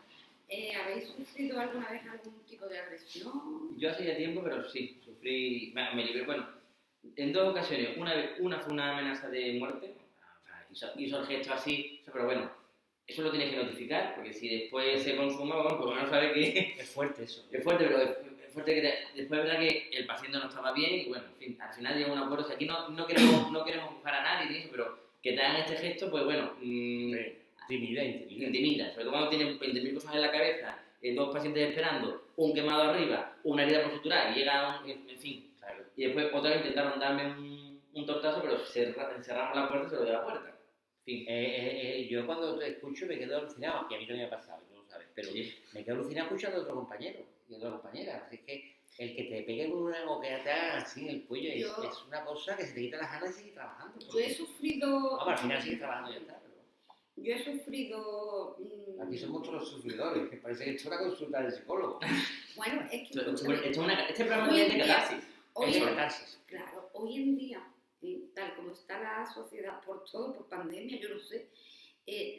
¿habéis sufrido alguna vez algún tipo de agresión? Yo hace ya tiempo, pero sí, sufrí, me libré, bueno, en 2 ocasiones. Una fue una amenaza de muerte, hizo el gesto así, pero bueno, eso lo tienes que notificar, porque si después se consuma, bueno, por lo menos sabe que... Es fuerte eso. Es fuerte, pero es fuerte que después es verdad que el paciente no estaba bien y bueno, en fin, al final llega un acuerdo. Si aquí no queremos buscar a nadie ni eso, pero que te hagan este gesto, pues bueno... Intimida, sobre todo cuando tienen 20.000 cosas en la cabeza, 2 pacientes esperando, un quemado arriba, una herida por suturar, y llega en fin. Claro. Y después otra vez intentaron darme un tortazo, pero cerramos la puerta y se lo dio la puerta. En fin. Yo cuando te escucho me quedo alucinado, que a mí también me ha pasado, tú lo sabes, pero Sí. me quedo alucinado escuchando a otro compañero y a otra compañera. Así que el que te pegue con una o que te hagan así en el cuello es una cosa que se te quita las ganas de seguir trabajando. Yo he sufrido... Vamos, al final sigues trabajando y ya está. Yo he sufrido... Aquí somos todos los sufridores, que parece que esto es una consulta del psicólogo. Bueno, es que... Este programa es de catarsis. Claro, hoy en día, tal como está la sociedad, por todo, por pandemia, yo no sé,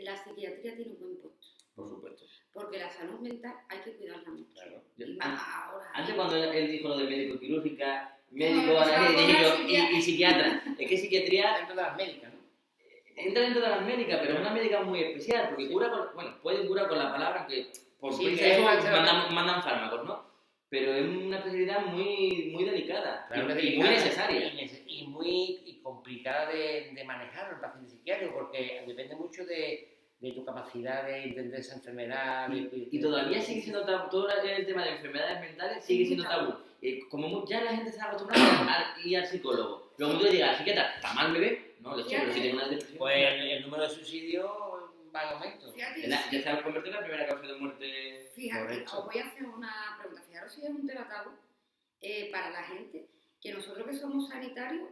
la psiquiatría tiene un buen puesto. Por supuesto. Porque la salud mental hay que cuidarla mucho. Claro. Y más ahora. Antes cuando él dijo lo de médico quirúrgica, médico y psiquiatra, es que psiquiatría... Dentro de las médicas, ¿no? Entra dentro de las médicas, pero es una médica muy especial, porque cura con, bueno, puede curar con la palabra, que por Sí, prisa que eso es mandan fármacos, ¿no? Pero es una especialidad muy delicada, Claro, y muy necesaria. Y muy complicada de manejar el paciente psiquiátrico, porque depende mucho de tu capacidad de entender esa enfermedad. Y todavía sigue siendo tabú, todo el tema de enfermedades mentales sigue siendo tabú. Como ya la gente se ha acostumbrado a ir al psicólogo, luego tú digas, psiquiatra, ¿está mal bebé? No, le pero si tiene una depresión. Pues el número de suicidios va en aumento. Fíjate, Ya se ha convertido en la primera causa de muerte. Fíjate, Correcto. os voy a hacer una pregunta. Fijaros si es un tema tabú para la gente, que nosotros que somos sanitarios,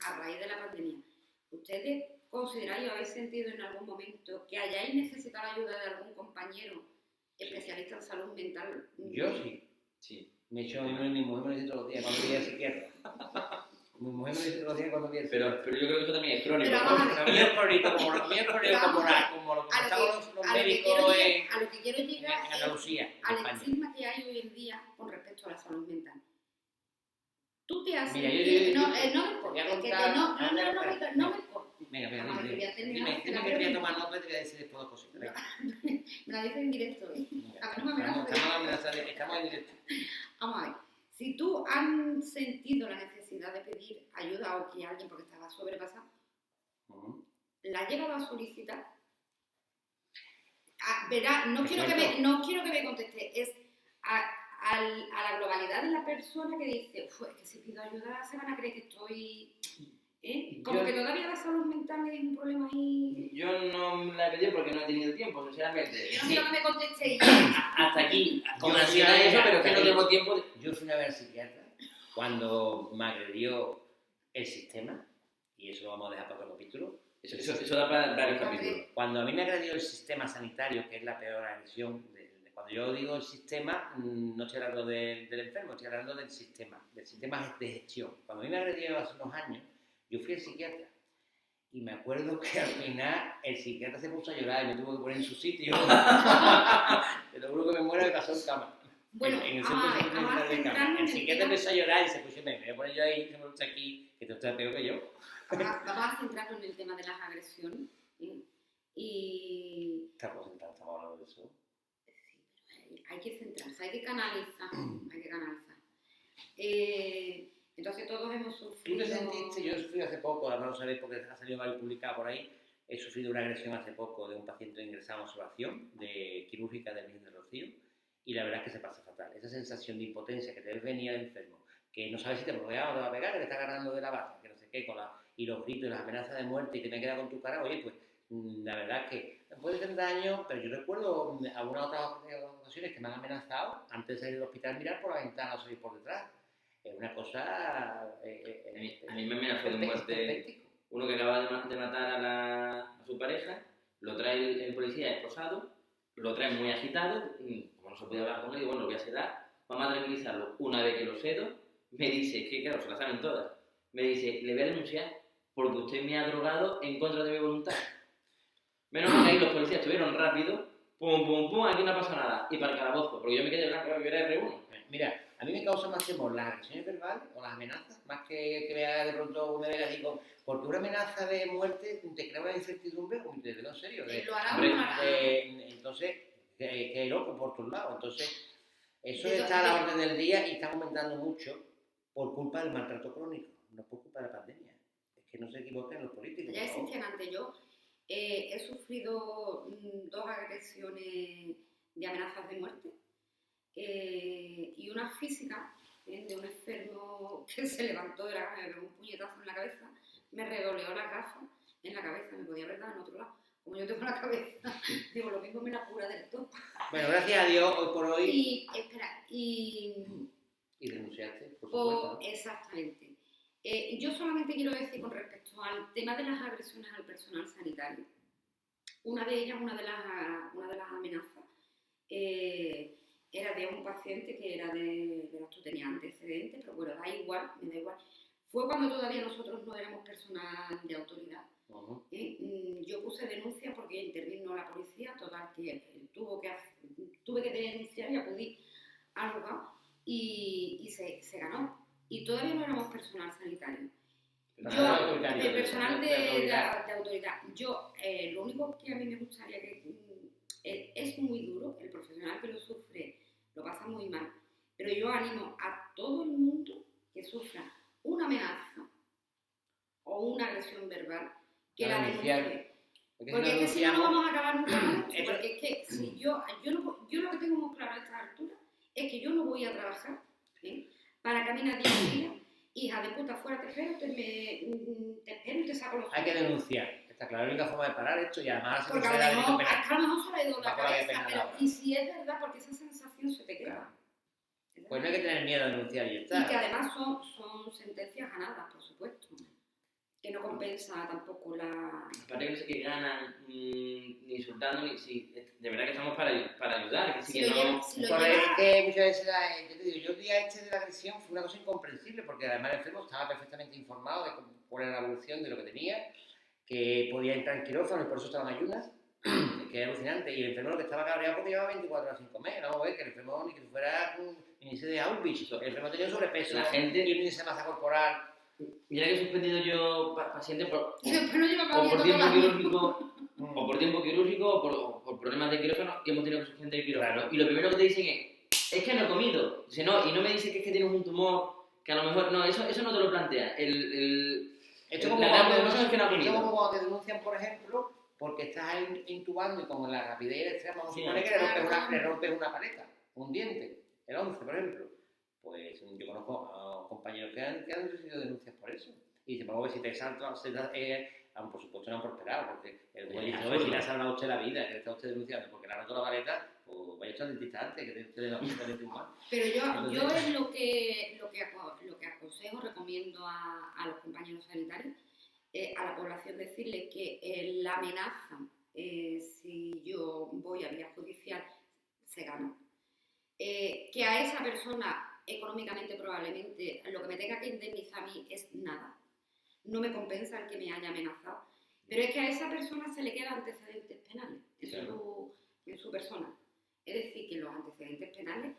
a raíz de la pandemia, ¿ustedes consideráis o habéis sentido en algún momento que hayáis necesitado ayuda de algún compañero especialista en salud mental? Yo sí. Sí. Me he hecho mi mujer me lo dice todos los días cuando voy al psiquiatra. Mi mujer me lo dice todos los días cuando voy al psiquiatra. Pero yo creo que eso también es crónico. Pero vamos a ¿no? ver. Lo mío es crónico, como lo comentamos los médicos a lo que quiero en llegar es Andalucía, en al España. estigma que hay hoy en día con respecto a la salud mental. Tú te has Mira, sentido... No yo- me voy a importa, que contar- no me importa. Venga, Vamos a ver, que voy a terminar dime la que voy a pregunta. tomar nota y te voy a decir después dos cositas. Venga. Me la dices en directo, ¿eh? Venga, A mí no me amenazas. estamos en directo. Vamos a ver, si tú has sentido la necesidad de pedir ayuda o que alguien, porque estaba sobrepasado, la ha llegado a solicitar. Verá, no quiero que me conteste, es a la globalidad de la persona que dice, es que si pido ayuda se van a creer que estoy... Como Yo- que todavía la salud mental es un problema ahí... Yo no la he pedido porque no he tenido tiempo, sinceramente. Yo no Sí, quiero que me conteste hasta aquí, con Yo ansiedad fui a- y eso, pero es que no hasta tengo aquí. tiempo. Yo fui a ver al psiquiatra cuando me agredió el sistema, y eso lo vamos a dejar para otro capítulo. Eso da para varios Hombre. capítulos. Cuando a mí me agredió el sistema sanitario, que es la peor agresión, cuando yo digo el sistema, no estoy hablando del enfermo, estoy hablando del sistema de gestión. Cuando a mí me agredió hace unos años, yo fui al psiquiatra. Y me acuerdo que al final el psiquiatra se puso a llorar y me tuvo que poner en su sitio. Te lo juro que me muero de pasó en cama. Bueno, En el vamos a ver, centro vamos a de cama. centrarnos El en el psiquiatra tema... empezó a llorar y dice, pues me voy a poner yo ahí, que me gusta aquí, que tú estás peor que yo. Vamos a centrarnos en el tema de las agresiones. Y Estamos hablando de eso. hay que centrarse, hay que canalizar. Entonces todos hemos ¿Tú sufrido... te sentiste? Yo sufrí hace poco, además lo sabéis porque ha salido algo publicado por ahí, he sufrido una agresión hace poco de un paciente ingresado en observación de quirúrgica del Virgen del Rocío y la verdad es que se pasa fatal. Esa sensación de impotencia que te ves venir al enfermo, que no sabes si te va a pegar o te va a pegar, que te está agarrando de la bata, que no sé qué, y los gritos y las amenazas de muerte y te me queda con tu cara, oye, pues la verdad es que puede hacer daño, pero yo recuerdo algunas otras ocasiones que me han amenazado antes de salir del hospital mirar por la ventana o salir por detrás. Es una cosa... A mí me amenazó de muerte específico. uno que acaba de matar a su pareja, lo trae el policía esposado, lo trae muy agitado, como no se podía hablar con él, digo, bueno, lo voy a sedar, vamos a tranquilizarlo. Una vez que lo sedo, me dice, que claro, se la saben todas, me dice, le voy a denunciar porque usted me ha drogado en contra de mi voluntad. Menos mal que ahí los policías estuvieron rápido, pum, pum, pum, aquí no pasa nada, y para el calabozo, porque yo me quedé blanco, yo era R1. Mira, a mí me causa más temor las agresiones verbales o las amenazas, más que me haga de pronto una vez así con... Porque una amenaza de muerte te crea una incertidumbre, te digo en serio. Lo hará o hombre, no lo hará. Entonces, que loco por todos lados. Entonces, eso De está a to- la orden del día y está aumentando mucho por culpa del maltrato crónico, no por culpa de la pandemia. Es que no se equivoquen los políticos. Ya por favor. existían antes. Yo he sufrido 2 agresiones de amenazas de muerte y una física de un enfermo que se levantó de la cama, me pegó un puñetazo en la cabeza, me redoleó las gafas en la cabeza, me podía haber dado en otro lado. Como yo tengo la cabeza, digo, lo mismo me la cura del todo. Bueno, gracias a Dios, hoy por hoy. Y, espera, y denunciaste, por supuesto. ¿no? exactamente. Yo solamente quiero decir con respecto al tema de las agresiones al personal sanitario. Una de ellas, una de las amenazas, era de un paciente que era verás, tú tenías antecedentes, pero bueno, da igual, me da igual. Fue cuando todavía nosotros no éramos personal de autoridad. Uh-huh. Yo puse denuncia porque intervino la policía, total que tuve que denunciar y acudí al juzgado y se ganó. Y todavía no éramos personal sanitario. De personal de autoridad. Yo, lo único que a mí me gustaría que es muy duro, el profesional que lo sufre lo pasa muy mal, pero yo animo a todo el mundo que sufra una amenaza o una agresión verbal que la denuncie. Porque es que si no, no vamos a acabar nunca con esto. Porque es que si yo lo que tengo muy claro a esta altura es que yo no voy a trabajar para caminar día a día. Hija de puta, fuera te espero, te espero y te saco los ojos. Hay que denunciar. Está claro, la única forma de parar esto y además... Porque a lo mejor se le ha ido la cabeza, pero ahora. y si es verdad, porque esa sensación se te queda. Claro. Pues no hay que tener miedo a denunciar y está. Y que además son sentencias ganadas, por supuesto. Que no compensa tampoco la... Aparte que no sé que ganan ni su insultando, ni si, de verdad que estamos para ayudar, que sí Si que lo no... lleva- si lo Correcto, lleva- es que muchas veces, yo te digo, yo el día este de la agresión fue una cosa incomprensible, porque además el enfermo estaba perfectamente informado de cuál era la evolución de lo que tenía, que podía entrar en quirófano y por eso estaba en ayunas, que es alucinante, y el enfermo lo que estaba cabreado porque llevaba 24 horas sin comer, vamos a ver, que el enfermo ni que fuera un índice de Auschwitz, el enfermo tenía sobrepeso, La gente- y un índice de masa corporal. Mira que he suspendido yo pacientes por, Y después no lleva o para por todo el tiempo año. quirúrgico, o por tiempo quirúrgico, o por problemas de quirófano, y hemos tenido que suspender el quirófano. Claro. Y lo primero que te dicen es que no he comido. Dice, no, y no me dice que es que tienes un tumor, que a lo mejor, no, eso no te lo plantea. Esto La como gran cuando preocupación es que no ha esto comido. como cuando te denuncian, por ejemplo, porque estás intubando y con la rapidez extrema, vamos a Sí, suponer que claro. le rompes una paleta, un diente, el 11, por ejemplo. Pues yo conozco a compañeros que han recibido denuncias por eso. Y dicen, vamos a ver si te salto, por supuesto no han prosperado, porque el juez dice, oye, si le ha salvado a usted la vida, que le está usted denunciando porque le ha roto la paleta, pues vaya usted al dentista antes, que te den absolutamente mal. Pero yo Entonces- es lo que aconsejo, recomiendo a los compañeros sanitarios, a la población decirles que la amenaza, si yo voy a vía judicial, se gana. Que a esa persona económicamente probablemente lo que me tenga que indemnizar a mí es nada. No me compensa el que me haya amenazado. Pero es que a esa persona se le quedan antecedentes penales en su persona. Es decir, que los antecedentes penales,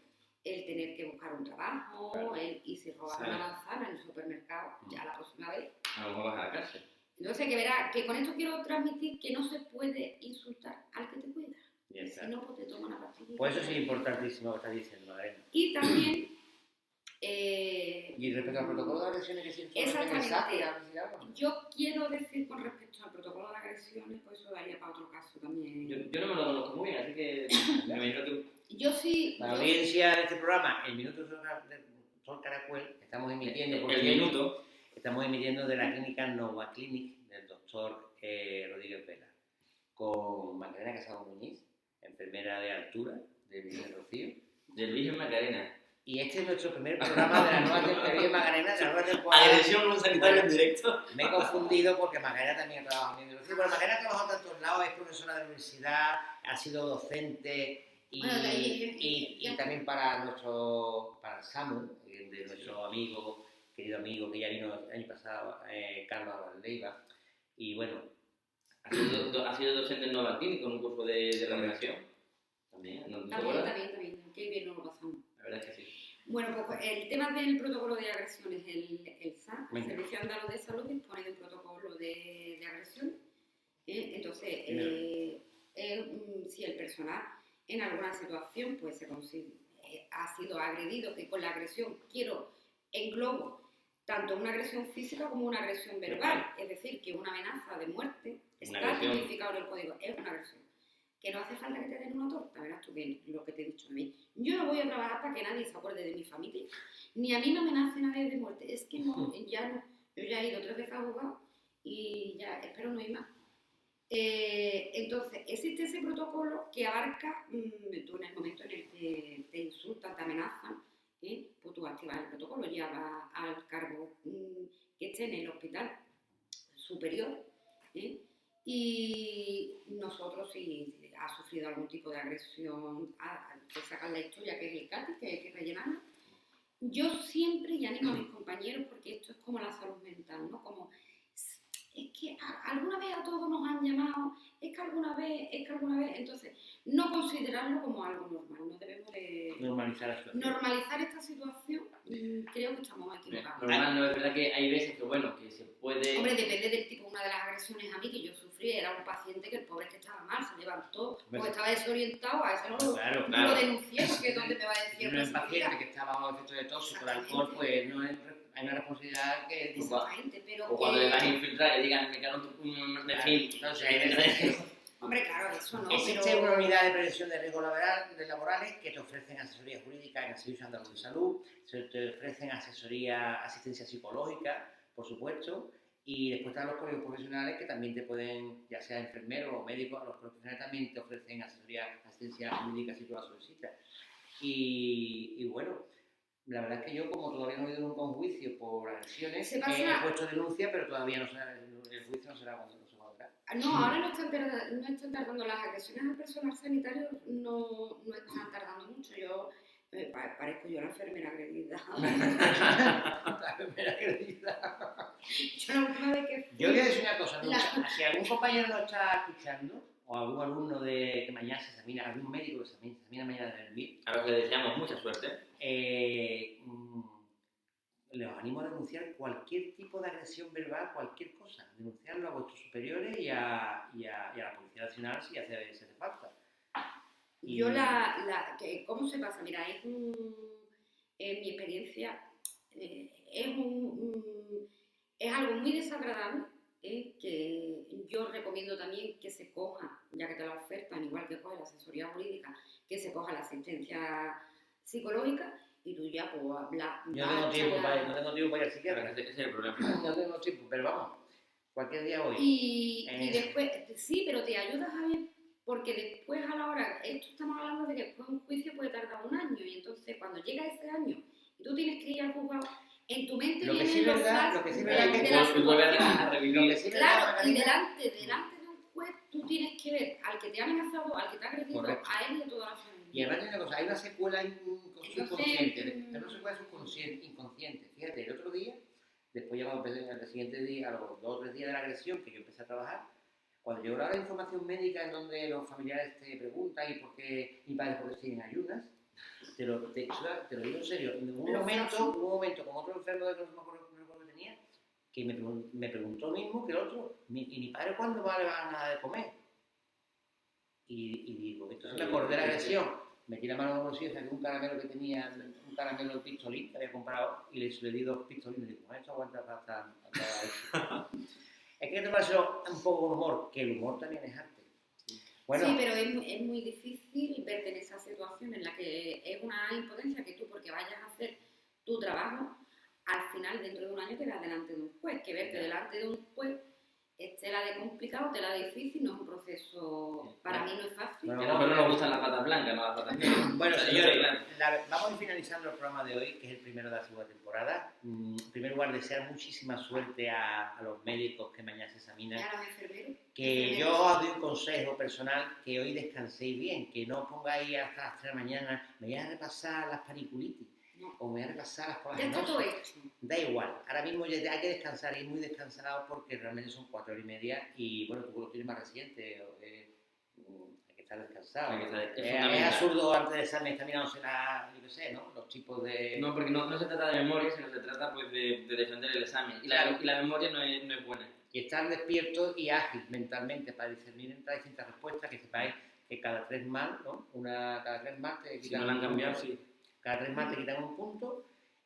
el tener que buscar un trabajo, Claro. el irse a robar una manzana en el supermercado, ya la próxima vez. A lo mejor vas a la cárcel. Entonces, que verá, que con esto quiero transmitir que no se puede insultar al que te cuida. Ya está. Si no, pues te toma una pastilla. Pues eso sí es importantísimo lo que estás diciendo, Magdalena. Y también... Y respecto al protocolo de agresiones que siempre Exactamente. mensaje, algo. Yo quiero decir con respecto al protocolo de agresiones, pues eso daría para otro caso también. Yo no me lo conozco muy bien, así que me imagino que... Yo sí. La yo audiencia de este programa, el Minuto de Sol Caracuel, estamos emitiendo, por El cierto, minuto. estamos emitiendo de la clínica Nova Clinic del doctor Rodríguez Vela, con Magdalena Casado Muñiz, enfermera de altura del Virgen Rocío. Del Virgen Macarena. Y este es nuestro primer programa de la nueva temporada, Magdalena, de la nueva temporada. Agresión a un sanitario en directo. Me he confundido porque Magdalena también ha trabajado en Virgen Rocío. Bueno, Magdalena ha trabajado en tantos lados, es profesora de la universidad, ha sido docente y también para Samu, de nuestro querido amigo que ya vino el año pasado, Carlos Valdeiva. Y bueno, Ha sido docente en Nova Clinic con un curso de reanimación. También, ¿no te acuerdas? También. Qué bien nos lo pasamos. La verdad es que sí. Bueno, pues el tema del protocolo de agresiones, el SAP, el Venga. Servicio Andaluz de Salud, dispone de un protocolo de agresiones. Entonces, si el personal en alguna situación pues ha sido agredido, que con la agresión englobo tanto una agresión física como una agresión verbal, es decir, que una amenaza de muerte Una está agresión. tipificado en el código, es una agresión. Que no hace falta que te den una torta, verás tú bien lo que te he dicho a mí. Yo no voy a trabajar para que nadie se acuerde de mi familia, ni a mí me amenace nadie de muerte. Es que no, ya no. Yo ya he ido 3 veces a juzgado y ya espero no ir más. Entonces, existe ese protocolo que abarca, tú en el momento en el que te insultan, te amenazan, pues tú activas el protocolo, ya va al cargo que esté en el hospital superior, y nosotros si ha sufrido algún tipo de agresión, te sacan la historia que es el CATI, que hay que rellenarla. Yo siempre, y animo a mis compañeros, porque esto es como la salud mental, ¿no? Como, es que alguna vez a todos nos han llamado, es que alguna vez, entonces, no considerarlo como algo normal, no debemos de normalizar la situación. normalizar esta situación, creo que estamos equivocados. Normal, no es verdad que hay veces que, bueno, que se puede... Hombre, depende del tipo. Una de las agresiones a mí que yo sufrí era un paciente que el pobre que estaba mal, se levantó, o estaba desorientado, a ese no Claro, lo denuncié, porque es donde me va a decir. Si uno es paciente que estaba bajo efectos de tóxico, el alcohol, pues no es, hay una responsabilidad que... Exactamente, pero O cuando le vas a infiltrar y digan, me cago en Claro, fin. entonces, hombre, claro, eso no, existe pero... una unidad de prevención de riesgos laborales que te ofrecen asesoría jurídica en el Servicio Andaluz de Salud, te ofrecen asistencia psicológica, por supuesto, y después están los colegios profesionales que también te pueden, ya sea enfermeros o médicos, los profesionales también te ofrecen asistencia jurídica si tú la solicitas. Y bueno, la verdad es que yo, como todavía no he ido nunca a un juicio por agresiones, he puesto denuncia, pero todavía no el juicio no será cuando no se va a dar. No, ahora no están tardando las agresiones al personal sanitario, no están tardando mucho. Yo parezco yo la enfermera agredida. La enfermera agredida. Yo la última vez que fui, Yo voy a decir una cosa, si algún compañero nos está escuchando, o algún alumno que mañana se examina, algún médico que se examina mañana en el MIR, A los que le deseamos mucha suerte. les animo a denunciar cualquier tipo de agresión verbal, cualquier cosa. Denunciarlo a vuestros superiores y a la Policía Nacional si hace falta. yo ¿cómo se pasa? Mira, en mi experiencia, es algo muy desagradable, que yo recomiendo también que se coja, ya que te la ofertan, igual que coge la asesoría jurídica, que se coja la asistencia psicológica y tú ya puedes hablar. Yo no tengo tiempo para ir al psiquiatra. Ese es el problema. No tengo tiempo, pero vamos, cualquier día voy. Y después, sí, pero te ayudas a ver, porque después a la hora, esto estamos hablando de que después un juicio puede tardar 1 año, y entonces cuando llega ese año y tú tienes que ir al juzgado, en tu mente Lo que sí vienen los es verdad, flash lo que sí es de verdad la que situación. vuelve a revivir. Lo que sí es verdad, Claro, y Margarita, delante de un juez tú tienes que ver al que te ha amenazado, al que te ha agredido, Correcto. a él y a toda la familia. y además hay una cosa, hay una secuela subconsciente, Entonces, pero no secuela inconsciente. Fíjate, el otro día, después ya al siguiente día, a los 2 o 3 días de la agresión que yo empecé a trabajar, cuando llegó la hora de información médica en donde los familiares te preguntan y por qué mi padre por qué siguen ayunas, te lo digo en serio, hubo un momento con otro enfermo de que no me acuerdo que tenía, que me preguntó lo mismo que el otro, ¿y mi padre cuándo le va a dar nada de comer? Y digo, entonces me acordé de la agresión, metí la mano en el bolsillo, saqué un caramelo que tenía, un caramelo de pistolín que había comprado y le di 2 pistolines y digo, esto aguanta hasta eso. Es que tomárselo un poco con humor, que el humor también es arte. Bueno, sí, pero es muy difícil verte en esa situación en la que es una impotencia que tú, porque vayas a hacer tu trabajo, al final, dentro de 1 año, te vas delante de un juez. Que verte delante de un juez es tela de complicado, tela de difícil, no es un proceso, para mí no es fácil. Bueno, Que a nosotros nos gustan las patas blancas, no las patas negras. Bueno, O sea, señores, claro. vamos a ir finalizando el programa de hoy, que es el primero de la segunda temporada. En primer lugar, desear muchísima suerte a los médicos que mañana se examinan. Y a los enfermeros. Que yo os doy un consejo personal, que hoy descanséis bien, que no os pongáis hasta las 3 de la mañana, me voy a repasar las paniculitis, No. o me voy a repasar las Ya colagenosis. está todo hecho. Da igual, ahora mismo ya hay que descansar, y muy descansados porque realmente son 4 horas y media y bueno, tú lo tienes más reciente, hay que estar descansado. Hay que estar- es Es fundamental. absurdo antes del examen estar mirándose yo qué sé, ¿no? Los tipos de... No, porque no se trata de memoria, sino se trata pues, de defender el examen. Y la memoria no es buena. Y estar despierto y ágil mentalmente para discernir entre distintas respuestas, que sepáis que cada 3 mal, ¿no? Cada 3 mal te Si quitan no la han un cambiado, punto. sí. Cada 3 mal te quitan un punto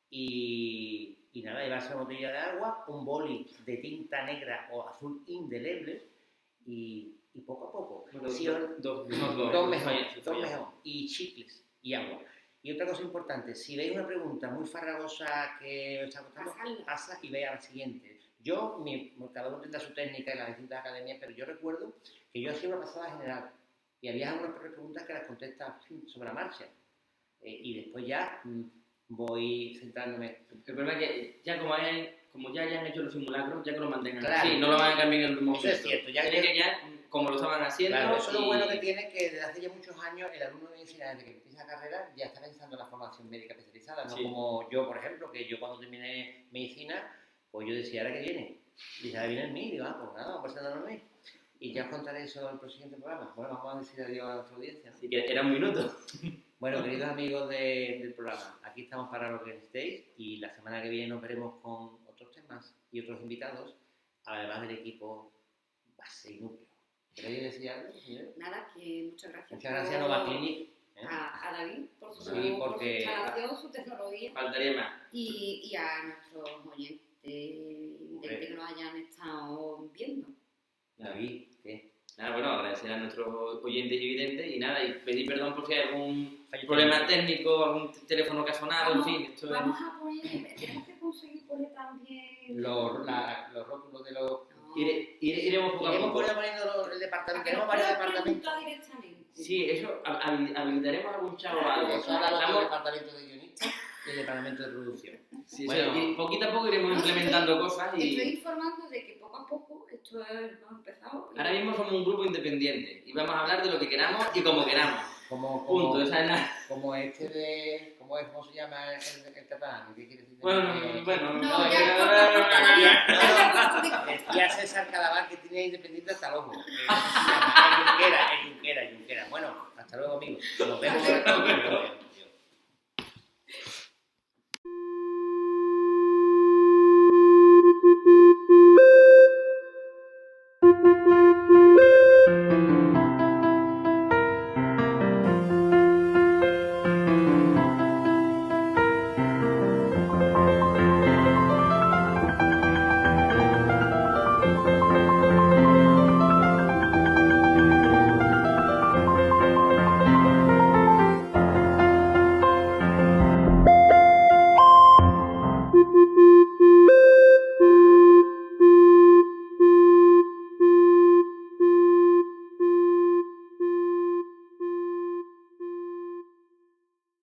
y nada, llevarse una botella de agua, un boli de tinta negra o azul indeleble y poco a poco. Bueno, Sí, dos dos mejor, mejor. y chicles y agua. Y otra cosa importante, si veis una pregunta muy farragosa que os está costando, Pasarla. pasa y veis a la siguiente. Yo, cada uno tendrá su técnica en las distintas academias, pero yo recuerdo que yo hacía una pasada general y había algunas preguntas que las contestas sobre la marcha. Y después ya voy centrándome. El problema es que ya como ya hayan hecho los simulacros, ya que lo mantengan Claro. así, no lo van a cambiar en el momento. Eso es cierto, ya Tiene que ya, como lo estaban haciendo... Claro, eso es lo y- bueno que tiene, que desde hace ya muchos años el alumno de medicina, desde que empieza la carrera, ya está pensando en la formación médica especializada, no Sí. como yo, por ejemplo, que yo cuando terminé medicina, pues yo decía, ¿ahora qué viene? Y ahora viene el MIR, y digo, pues nada, vamos presentando el MIR. Y ya os contaré eso en el siguiente programa. Bueno, vamos a decir adiós a nuestra audiencia, ¿no? Así que era un minuto. Bueno, queridos amigos del programa, aquí estamos para lo que necesitéis y la semana que viene nos veremos con otros temas y otros invitados, además del equipo base y núcleo. ¿Queréis decir algo, señores? Nada, que muchas gracias. Muchas gracias a Nova Clinic. A David por su, Sí, por su porque- instalación, su tecnología Faltaría más. y a nuestros oyentes de que nos hayan estado viendo. David, ¿qué? Nada, bueno, agradecer a nuestros oyentes y videntes y nada, y pedir perdón por si hay algún Fallo problema técnico, algún teléfono que ha sonado, en fin. Esto es... Vamos a poner, tenemos que conseguir poner también... Los rótulos de los... No. Iremos poco a Iremos poco. poniendo el departamento, Que tenemos nos varios puedan departamentos. preguntar directamente. Sí, eso, habilitaremos algún chavo o algo. Eso ahora los Estamos- departamentos de guionistas. del Departamento de Producción. Sí, Bueno. y poquito a poco iremos implementando cosas Estoy y informando de que poco a poco esto hemos empezado. ahora mismo somos un grupo independiente y vamos a hablar de lo que queramos y como queramos. Como, Punto, esa es la... como este de... ¿Cómo se llama el catalán? ¿Qué quiere decir? Bueno, No, ya corta, Decía César Cadaval que tiene independiente hasta el ojo. El Junquera. Bueno, hasta luego, amigos. Nos vemos.